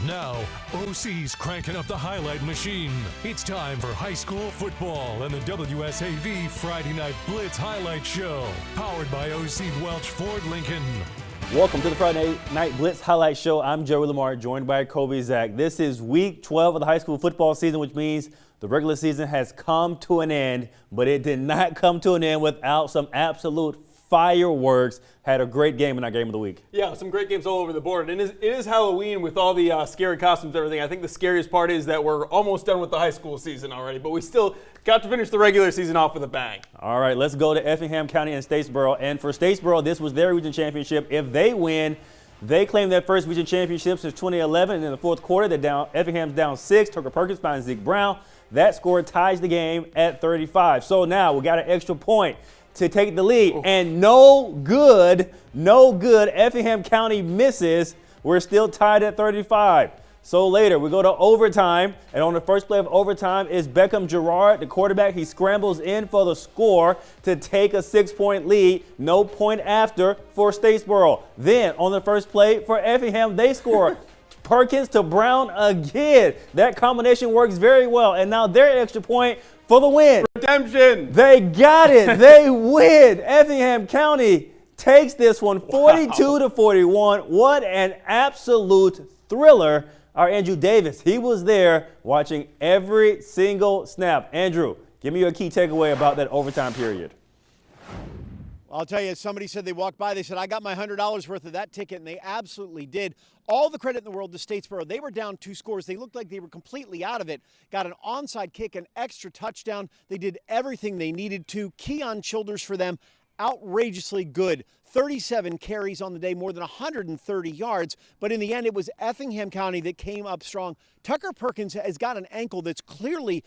Now, OC's cranking up the highlight machine. It's time for high school football and the WSAV Friday Night Blitz highlight show. Powered by OC Welch Ford Lincoln. Welcome to the Friday Night Blitz highlight show. I'm Joey Lamar, joined by Kobe Zach. This is week 12 of the high school football season, which means the regular season has come to an end, but it did not come to an end without some absolute fireworks. Had a great game in our game of the week. Yeah, some great games all over the board. And it is Halloween with all the scary costumes and everything. I think the scariest part is that we're almost done with the high school season already, but we still got to finish the regular season off with a bang. All right, let's go to Effingham County and Statesboro. And for Statesboro, this was their region championship. If they win, they claim their first region championship since 2011. And in the fourth quarter, Effingham's down 6. Tucker Perkins finds Zeke Brown. That score ties the game at 35. So now we got an extra point to take the lead. And no good, Effingham County misses. We're still tied at 35. So later, we go to overtime, and on the first play of overtime is Beckham Gerard, the quarterback. He scrambles in for the score to take a 6-point lead. No point after for Statesboro. Then on the first play for Effingham, they score. Perkins to Brown again. That combination works very well, and now their extra point for the win. Redemption. They got it. They win. Effingham County takes this one 42-41. What an absolute thriller. Our Andrew Davis, he was there watching every single snap. Andrew, give me your key takeaway about that overtime period. I'll tell you, somebody said they walked by, they said, I got my $100 worth of that ticket, and they absolutely did. All the credit in the world to Statesboro. They were down 2 scores. They looked like they were completely out of it. Got an onside kick, an extra touchdown. They did everything they needed to. Keon Childers for them, outrageously good. 37 carries on the day, more than 130 yards. But in the end, it was Effingham County that came up strong. Tucker Perkins has got an ankle that's clearly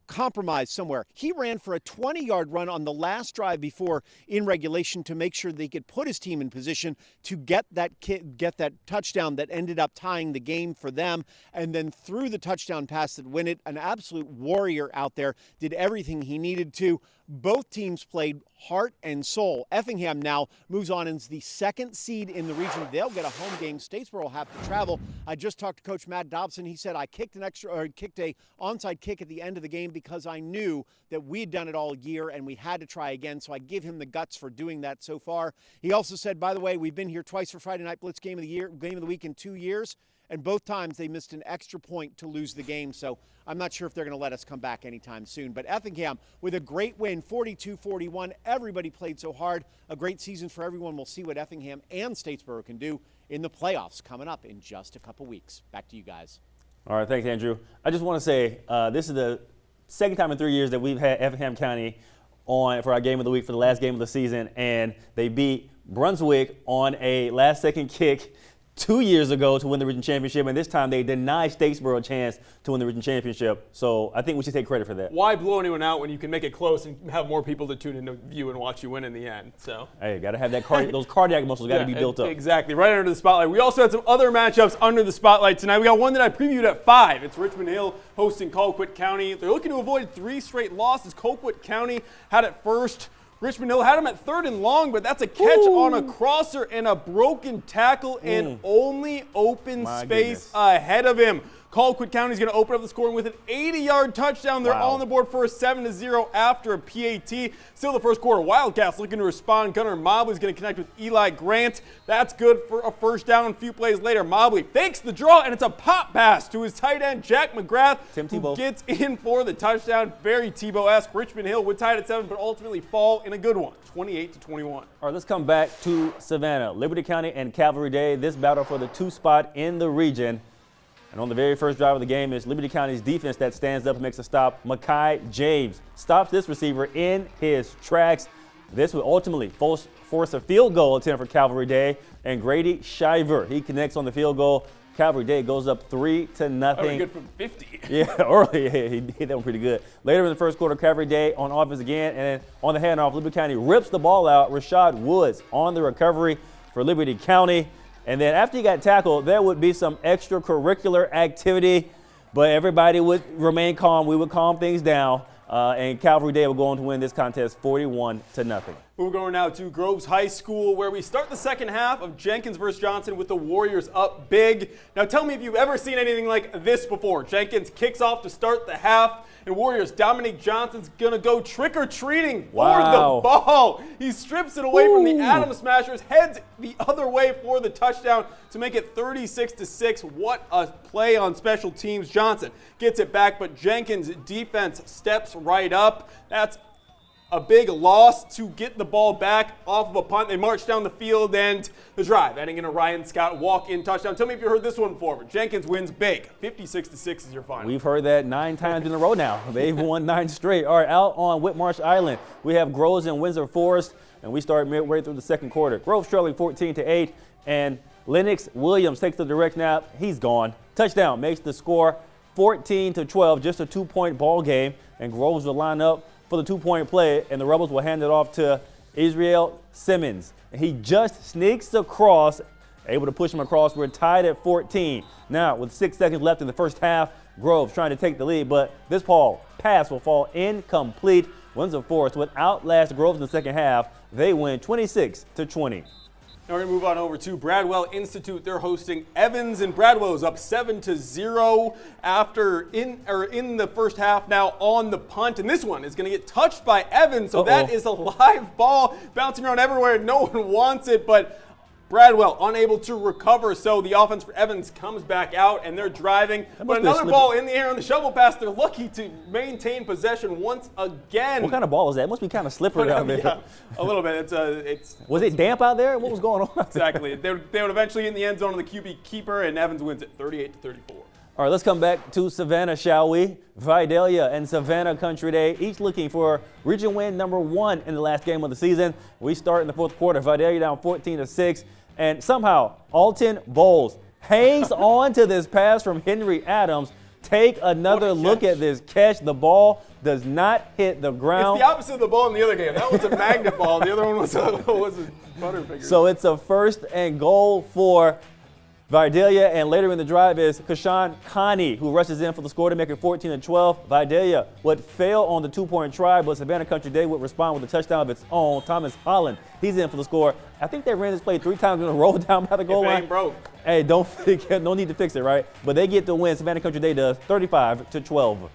compromised somewhere. He ran for a 20-yard run on the last drive before in regulation to make sure they could put his team in position to get that touchdown that ended up tying the game for them, and then threw the touchdown pass that win it. An absolute warrior out there, did everything he needed to. Both teams played heart and soul. Effingham now moves on and is the 2nd seed in the region. They'll get a home game. Statesboro will have to travel. I just talked to Coach Matt Dobson. He said, I kicked a onside kick at the end of the game because I knew that we had done it all year and we had to try again. So I give him the guts for doing that so far. He also said, by the way, we've been here twice for Friday Night Blitz game of the week in 2 years. And both times they missed an extra point to lose the game. So I'm not sure if they're going to let us come back anytime soon. But Effingham with a great win, 42-41. Everybody played so hard. A great season for everyone. We'll see what Effingham and Statesboro can do in the playoffs coming up in just a couple weeks. Back to you guys. All right, thanks, Andrew. I just want to say this is the second time in 3 years that we've had Effingham County on for our game of the week for the last game of the season, and they beat Brunswick on a last-second kick 2 years ago to win the region championship, and this time they denied Statesboro a chance to win the region championship. So I think we should take credit for that. Why blow anyone out when you can make it close and have more people to tune in to view and watch you win in the end? So hey, got to have that those cardiac muscles got to be built up. Exactly, right under the spotlight. We also had some other matchups under the spotlight tonight. We got one that I previewed at 5. It's Richmond Hill hosting Colquitt County. They're looking to avoid 3 straight losses. Colquitt County had it first. Richmond Hill had him at 3rd and long, but that's a catch on a crosser and a broken tackle and only open space ahead of him. Colquitt County is going to open up the scoring with an 80-yard touchdown. They're on the board for a 7-0 after a PAT. Still the first quarter, Wildcats looking to respond. Gunnar Mobley is going to connect with Eli Grant. That's good for a first down. A few plays later, Mobley fakes the draw, and it's a pop pass to his tight end, Jack McGrath, who gets in for the touchdown. Very Tebow-esque. Richmond Hill would tie it at 7, but ultimately fall in a good one, 28-21. All right, let's come back to Savannah. Liberty County and Cavalry Day, this battle for the 2 spot in the region. And on the very first drive of the game is Liberty County's defense that stands up and makes a stop. Makai James stops this receiver in his tracks. This will ultimately force a field goal attempt for Cavalry Day. And Grady Shiver, he connects on the field goal. Cavalry Day goes up 3-0. That was good from 50. Yeah, early. He hit that one pretty good. Later in the first quarter, Cavalry Day on offense again. And then on the handoff, Liberty County rips the ball out. Rashad Woods on the recovery for Liberty County. And then after he got tackled, there would be some extracurricular activity, but everybody would remain calm. We would calm things down, and Cavalry Day would go on to win this contest 41-0. We're going now to Groves High School, where we start the second half of Jenkins versus Johnson with the Warriors up big. Now tell me if you've ever seen anything like this before. Jenkins kicks off to start the half, and Warriors Dominic Johnson's gonna go trick-or-treating for the ball. He strips it away from the Adams Smashers, heads the other way for the touchdown to make it 36-6. What a play on special teams. Johnson gets it back, but Jenkins' defense steps right up. That's a big loss to get the ball back off of a punt. They march down the field, and the drive ending in a Ryan Scott walk-in touchdown. Tell me if you heard this one before, but Jenkins wins big. 56-6 is your final. We've heard that 9 times in a row now. They've won 9 straight. All right, out on Whitmarsh Island, we have Groves and Windsor Forest, and we start midway through the second quarter. Groves trailing 14-8, and Lennox Williams takes the direct snap. He's gone. Touchdown makes the score 14-12, just a 2-point ball game, and Groves will line up for the 2-point play, and the Rebels will hand it off to Israel Simmons. And he just sneaks across, able to push him across. We're tied at 14. Now, with 6 seconds left in the first half, Groves trying to take the lead, but this pass will fall incomplete. Windsor Forest would outlast Groves in the second half. They win 26-20. Now we're going to move on over to Bradwell Institute. They're hosting Evans, and Bradwell is up 7-0 after in the first half now on the punt. And this one is going to get touched by Evans, so that is a live ball bouncing around everywhere. No one wants it, but Bradwell unable to recover, so the offense for Evans comes back out, and they're driving. But another ball in the air on the shovel pass. They're lucky to maintain possession once again. What kind of ball is that? It must be kind of slippery out there. Yeah, a little bit. Was it damp out there? What was going on? Exactly. They would eventually in the end zone of the QB keeper, and Evans wins it 38-34. All right, let's come back to Savannah, shall we? Vidalia and Savannah Country Day, each looking for region win number 1 in the last game of the season. We start in the fourth quarter. Vidalia down 14-6. And somehow, Alton Bowles hangs on to this pass from Henry Adams. Take another look at this catch. The ball does not hit the ground. It's the opposite of the ball in the other game. That was a magnet ball. The other one was a butterfinger. So it's a 1st and goal for Vidalia, and later in the drive is Kashawn Connie, who rushes in for the score to make it 14-12. Vidalia would fail on the 2-point try, but Savannah Country Day would respond with a touchdown of its own. Thomas Holland, he's in for the score. I think they ran this play 3 times in a row down by the goal line. Ain't broke. Hey, no need to fix it, right? But they get the win. Savannah Country Day does 35-12.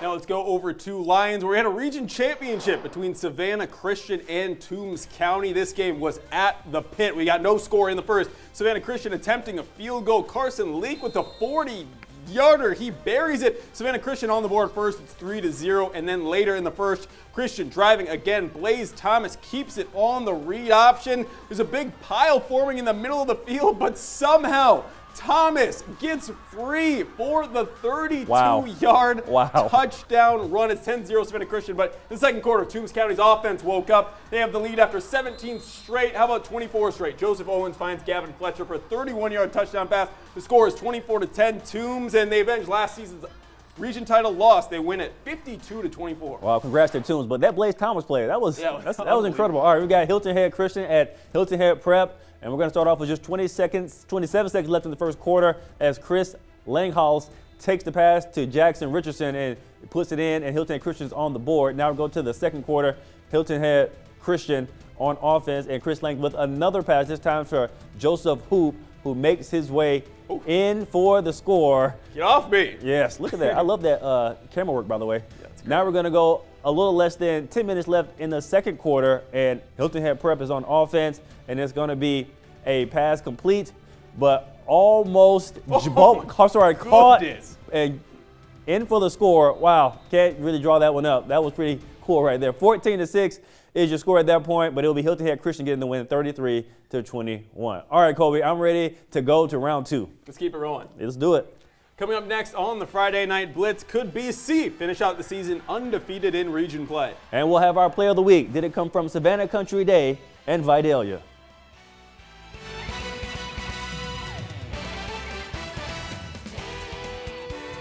Now let's go over to Lions, where we had a region championship between Savannah Christian and Toombs County. This game was at the pit. We got no score in the first. Savannah Christian attempting a field goal. Carson Leak with the 40-yarder. He buries it. Savannah Christian on the board first. It's 3-0. And then later in the first, Christian driving again. Blaze Thomas keeps it on the read option. There's a big pile forming in the middle of the field, but somehow Thomas gets free for the 32-yard touchdown run. It's 10-0 Savannah Christian, but in the second quarter, Toombs County's offense woke up. They have the lead after 17 straight. How about 24 straight? Joseph Owens finds Gavin Fletcher for a 31-yard touchdown pass. The score is 24-10 Toombs, and they avenge last season's region title loss. They win it 52-24. Wow, congrats to Toombs. But that Blaze Thomas play, that was incredible. All right, we got Hilton Head Christian at Hilton Head Prep. And we're going to start off with just 27 seconds left in the first quarter as Chris Langhaus takes the pass to Jackson Richardson and puts it in, and Hilton Head Christian's on the board. Now we go to the second quarter. Hilton Head Christian on offense, and Chris Lang with another pass, this time for Joseph Hoop, who makes his way in for the score. Get off me. Yes, look at that. I love that camera work, by the way. Yeah, now we're going to go a little less than 10 minutes left in the second quarter, and Hilton Head Prep is on offense, and it's going to be a pass complete, but almost caught and in for the score. Wow, can't really draw that one up. That was pretty cool right there. 14-6 is your score at that point, but it'll be Hilton Head Christian getting the win 33-21. All right, Colby, I'm ready to go to round 2. Let's keep it rolling. Let's do it. Coming up next on the Friday Night Blitz, could BC finish out the season undefeated in region play? And we'll have our play of the week. Did it come from Savannah Country Day and Vidalia?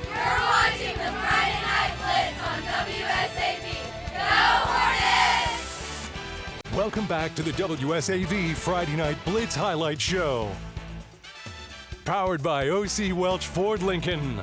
You're watching the Friday Night Blitz on WSAV. Go Hornets! Welcome back to the WSAV Friday Night Blitz Highlight Show. Powered by O.C. Welch Ford Lincoln.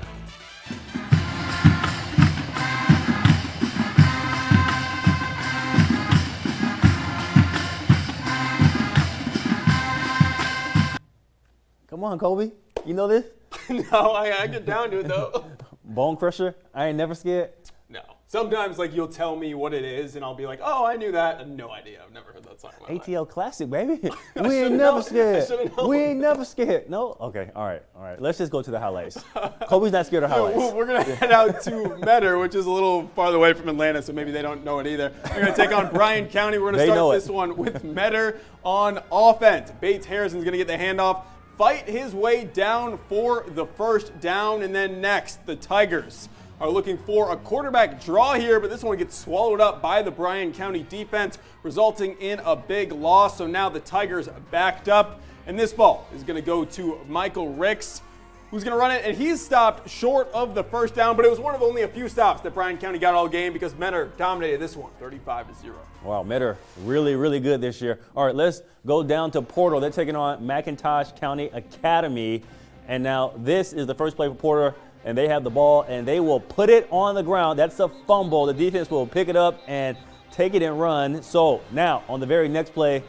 on, Kobe. You know this? No, I get down to it though. Bone Crusher. I ain't never scared. No. Sometimes like you'll tell me what it is, and I'll be like, oh, I knew that. I have no idea. I've never heard that song in my life. ATL classic, baby. We ain't should've never known. scared. I should've known. We ain't never scared. No? Okay, all right. Let's just go to the highlights. Kobe's not scared of highlights. We're going to head out to Metter, which is a little farther away from Atlanta, so maybe they don't know it either. We're going to take on Bryan County. We're going to start this one with Metter on offense. Bates Harrison's going to get the handoff, fight his way down for the first down, and then next, the Tigers are looking for a quarterback draw here, but this one gets swallowed up by the Bryan County defense, resulting in a big loss. So now the Tigers backed up, and this ball is going to go to Michael Ricks, who's going to run it, and he's stopped short of the first down, but it was one of only a few stops that Bryan County got all game because Metter dominated this one, 35-0. Wow, Metter really, really good this year. All right, let's go down to Portal. They're taking on McIntosh County Academy, and now this is the first play for Porter. And they have the ball, and they will put it on the ground. That's a fumble. The defense will pick it up and take it and run. So now on the very next play,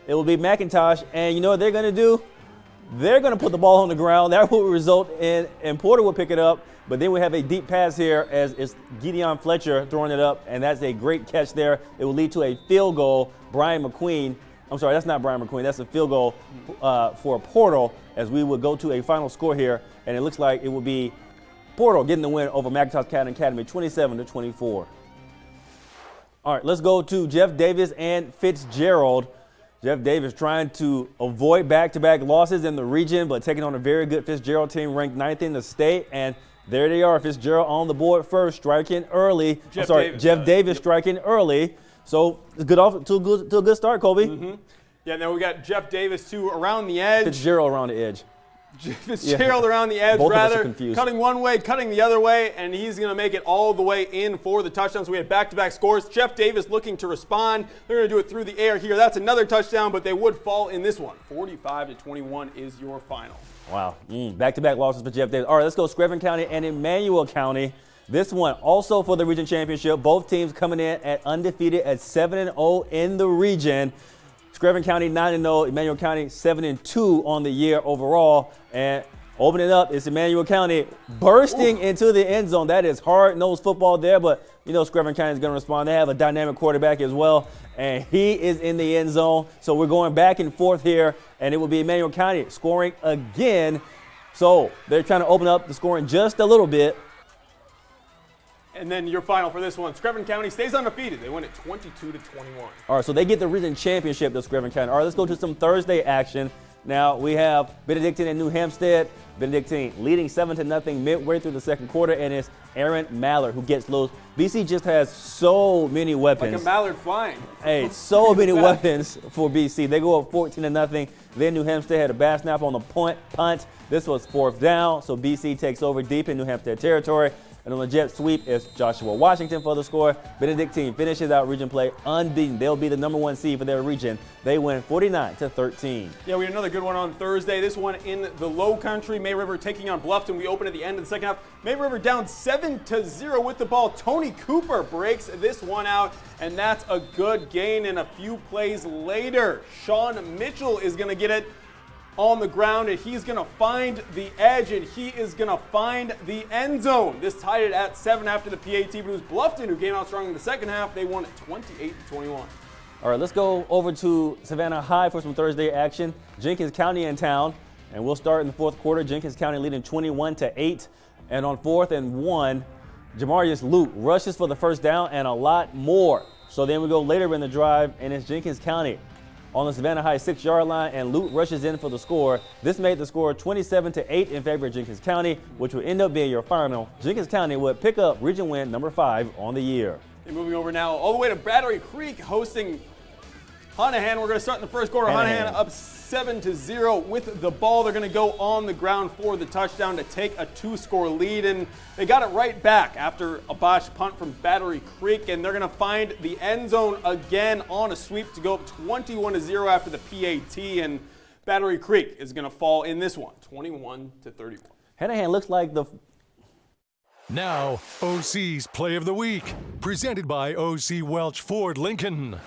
it will be McIntosh. And you know what they're going to do? They're going to put the ball on the ground. That will result in, and Porter will pick it up. But then we have a deep pass here as it's Gideon Fletcher throwing it up. And that's a great catch there. It will lead to a field goal. Brian McQueen. I'm sorry, that's not Brian McQueen. That's a field goal for Portal as we would go to a final score here. And it looks like it will be Portal getting the win over McIntosh County Academy, 27-24. All right, let's go to Jeff Davis and Fitzgerald. Jeff Davis trying to avoid back-to-back losses in the region, but taking on a very good Fitzgerald team ranked 9th in the state. And there they are, Fitzgerald on the board first, striking early. Jeff Davis striking early. So it's good off to a good start, Kobe. Mm-hmm. Yeah, now we got Jeff Davis too around the edge. Fitzgerald around the edge. Fitzgerald around the edge, Both rather cutting one way, cutting the other way, and he's going to make it all the way in for the touchdown. So we had back-to-back scores. Jeff Davis looking to respond. They're going to do it through the air here. That's another touchdown, but they would fall in this one. 45-21 is your final. Wow, back-to-back losses for Jeff Davis. All right, let's go Screven County and Emmanuel County. This one also for the region championship. Both teams coming in at undefeated at 7-0 in the region. Screven County 9-0, Emmanuel County 7-2 on the year overall. And opening up is Emmanuel County bursting into the end zone. That is hard-nosed football there, but you know Screven County is going to respond. They have a dynamic quarterback as well, and he is in the end zone. So we're going back and forth here, and it will be Emmanuel County scoring again. So they're trying to open up the scoring just a little bit. And then your final for this one, Screven County stays undefeated. They win it 22-21. All right, so they get the region championship, the Screven County. All right, let's go to some Thursday action. Now we have Benedictine and New Hampstead. Benedictine leading 7-0 midway through the second quarter, and it's Aaron Mallard who gets loose. BC just has so many weapons. Like a Mallard flying. Hey, so many weapons for BC. They go up 14-0. Then New Hampstead had a bad snap on the punt. This was fourth down, so BC takes over deep in New Hampstead territory. And on the jet sweep, it's Joshua Washington for the score. Benedictine finishes out region play unbeaten. They'll be the #1 seed for their region. They win 49-13. Yeah, we had another good one on Thursday. This one in the Low Country. May River taking on Bluffton. We open at the end of the second half. May River down 7-0 with the ball. Tony Cooper breaks this one out, and that's a good gain. And a few plays later, Sean Mitchell is going to get it on the ground, and he's going to find the edge, and he is going to find the end zone. This tied it at 7 after the PAT, but it was Bluffton who came out strong in the second half. They won it 28-21. All right, let's go over to Savannah High for some Thursday action. Jenkins County in town, and we'll start in the fourth quarter. Jenkins County leading 21-8, and on 4th and 1, Jamarius Luke rushes for the first down and a lot more. So then we go later in the drive, and it's Jenkins County on the Savannah High 6-yard line, and Luke rushes in for the score. This made the score 27-8 in favor of Jenkins County, which would end up being your final. Jenkins County would pick up region win number 5 on the year. And moving over now all the way to Battery Creek hosting Hanahan. We're going to start in the first quarter. Hanahan up 7-0 with the ball. They're going to go on the ground for the touchdown to take a 2-score lead, and they got it right back after a botched punt from Battery Creek, and they're going to find the end zone again on a sweep to go up 21-0 after the PAT, and Battery Creek is going to fall in this one, 21-31. Hanahan looks like the... Now, OC's Play of the Week, presented by OC Welch Ford Lincoln.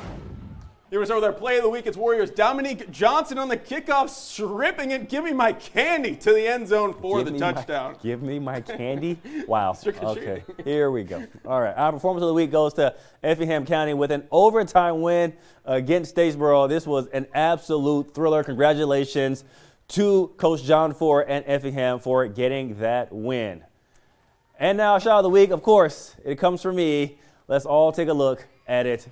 Here we start with our play of the week. It's Warriors Dominique Johnson on the kickoff, stripping it. Give me my candy to the end zone for the touchdown. Give me my candy? Wow. Trick-or-treating. Okay, here we go. All right, our performance of the week goes to Effingham County with an overtime win against Statesboro. This was an absolute thriller. Congratulations to Coach John Ford and Effingham for getting that win. And now, shot of the week, of course, it comes from me. Let's all take a look at it.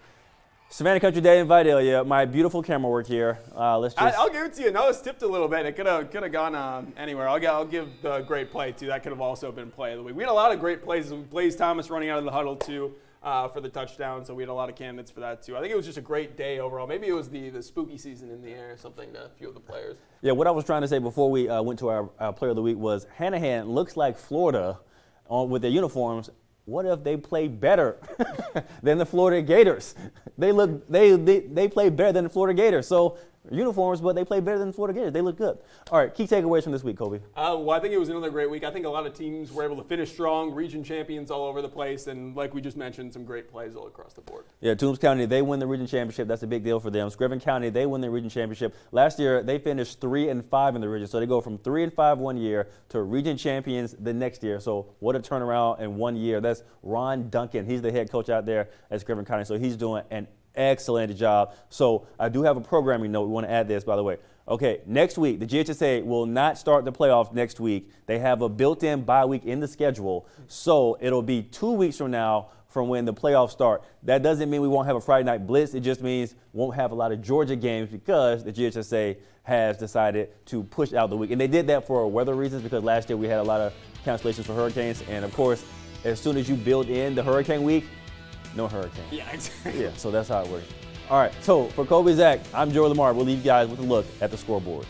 Savannah Country Day in Vidalia, my beautiful camera work here. I'll give it to you. No, it's tipped a little bit. It could have gone anywhere. I'll give the great play, too. That could have also been play of the week. We had a lot of great plays. Blaze Thomas running out of the huddle, too, for the touchdown. So we had a lot of candidates for that, too. I think it was just a great day overall. Maybe it was the spooky season in the air or something to a few of the players. Yeah, what I was trying to say before we went to our player of the week was Hanahan looks like Florida with their uniforms. What if they play better than the Florida Gators? They play better than the Florida Gators. So uniforms, but they play better than the Florida Gators. They look good. All right, key takeaways from this week, Kobe. Well, I think it was another great week. I think a lot of teams were able to finish strong, region champions all over the place, and like we just mentioned, some great plays all across the board. Yeah, Toombs County, they win the region championship. That's a big deal for them. Scriven County, they win the region championship. Last year, they finished 3-5 in the region, so they go from 3-5 one year to region champions the next year. So what a turnaround in 1 year. That's Ron Duncan. He's the head coach out there at Scriven County, so he's doing an excellent job. So I do have a programming note. We want to add this, by the way. Okay, next week, the GHSA will not start the playoffs next week. They have a built-in bye week in the schedule, so it'll be 2 weeks from now from when the playoffs start. That doesn't mean we won't have a Friday Night Blitz. It just means we won't have a lot of Georgia games because the GHSA has decided to push out the week. And they did that for weather reasons because last year we had a lot of cancellations for hurricanes. And, of course, as soon as you build in the hurricane week, no hurricane. Yeah, exactly. Yeah, so that's how it works. All right, so for Kobe Zach, I'm Joey Lamar. We'll leave you guys with a look at the scoreboard.